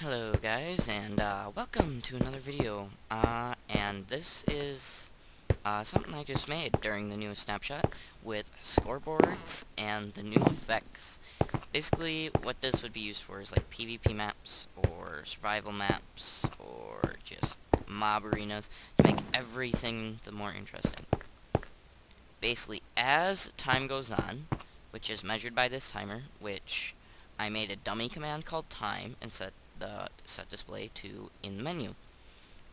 Hello guys, and welcome to another video. And this is something I just made during the newest snapshot with scoreboards and the new effects. Basically, what this would be used for is like PvP maps or survival maps or just mob arenas to make everything the more interesting. Basically, as time goes on, which is measured by this timer, which I made a dummy command called time and set the set display to in the menu,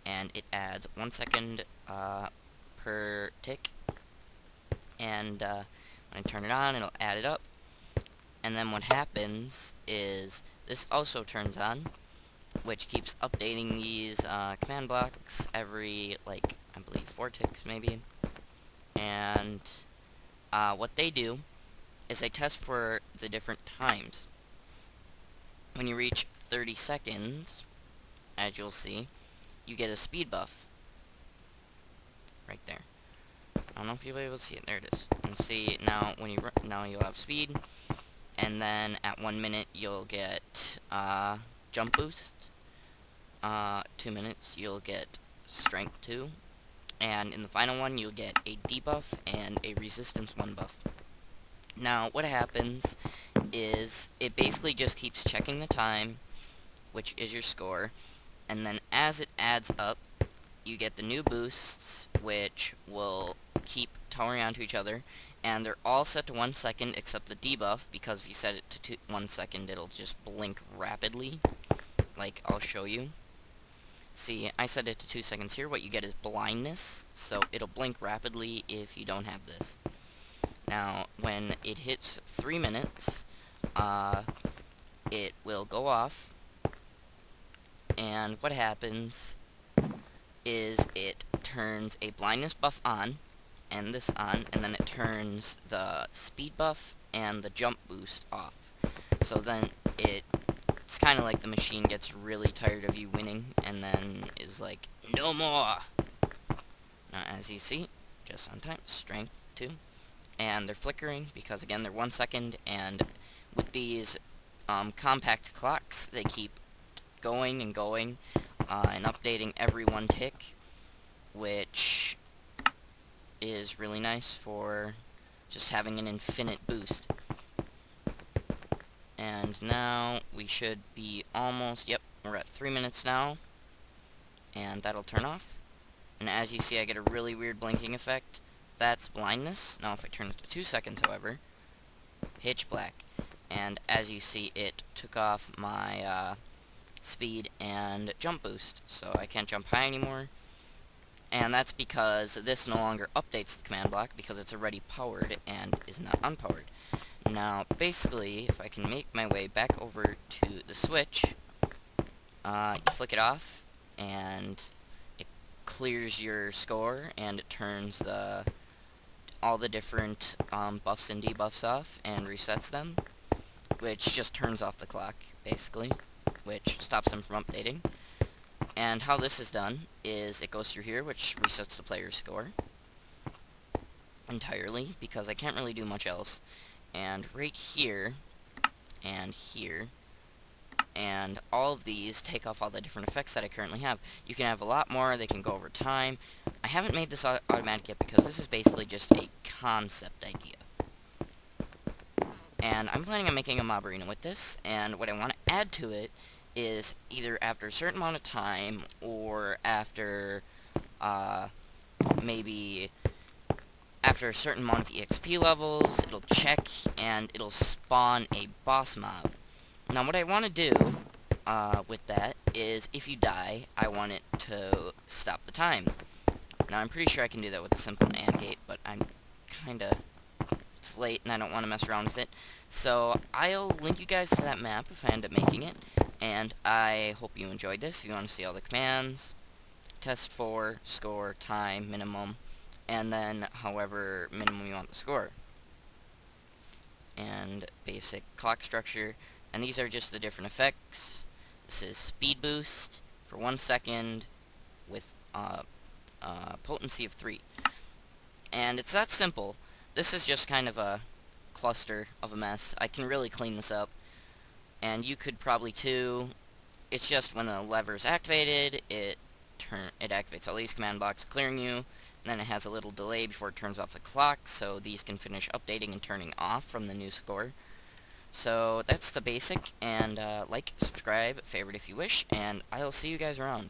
and it adds 1 second per tick, and when I turn it on, it'll add it up, and then what happens is this also turns on, which keeps updating these command blocks every, like, I believe 4 ticks maybe, and what they do is they test for the different times. When you reach 30 seconds, as you'll see, you get a speed buff. Right there. I don't know if you'll be able to see it. There it is. And see, now when now you'll have speed, and then at 1 minute you'll get jump boost. 2 minutes you'll get strength 2, and in the final one you'll get a debuff and a resistance 1 buff. Now what happens is it basically just keeps checking the time, which is your score, and then as it adds up, you get the new boosts, which will keep towering onto each other, and they're all set to 1 second except the debuff, because if you set it to 1 second, it'll just blink rapidly, like I'll show you. See, I set it to 2 seconds here. What you get is blindness, so it'll blink rapidly if you don't have this. Now, when it hits 3 minutes, it will go off, and what happens is it turns a blindness buff on, and this on, and then it turns the speed buff and the jump boost off. So then it's kind of like the machine gets really tired of you winning, and then is like, no more! Now, as you see, just on time, strength 2. And they're flickering because, again, they're 1 second, and with these compact clocks, they keep going and going and updating every 1 tick, which is really nice for just having an infinite boost. And now we should be almost, yep, we're at 3 minutes now, and that'll turn off. And as you see, I get a really weird blinking effect. That's blindness. Now if I turn it to 2 seconds, however, pitch black. And as you see, it took off my speed and jump boost, so I can't jump high anymore. And that's because this no longer updates the command block, because it's already powered and is not unpowered. Now, basically, if I can make my way back over to the switch, you flick it off, and it clears your score, and it turns all the different buffs and debuffs off and resets them, which just turns off the clock, basically, which stops them from updating. And how this is done is it goes through here, which resets the player's score entirely, because I can't really do much else. And right here, and here, and all of these take off all the different effects that I currently have. You can have a lot more, they can go over time. I haven't made this automatic yet because this is basically just a concept idea. And I'm planning on making a mob arena with this, and what I want to add to it is either after a certain amount of time, or after, maybe after a certain amount of EXP levels, it'll check, and it'll spawn a boss mob. Now what I want to do with that is, if you die, I want it to stop the time. Now I'm pretty sure I can do that with a simple AND gate, but I'm kinda, it's late and I don't want to mess around with it. So I'll link you guys to that map if I end up making it, and I hope you enjoyed this. If you want to see all the commands, test for, score, time, minimum, and then however minimum you want the score. And basic clock structure. And these are just the different effects. This is speed boost for 1 second with potency of 3. And it's that simple. This is just kind of a cluster of a mess. I can really clean this up. And you could probably too. it's just when the lever is activated, it activates all these command blocks, clearing you, and then it has a little delay before it turns off the clock, so these can finish updating and turning off from the new score. So that's the basic, and like, subscribe, favorite if you wish, and I'll see you guys around.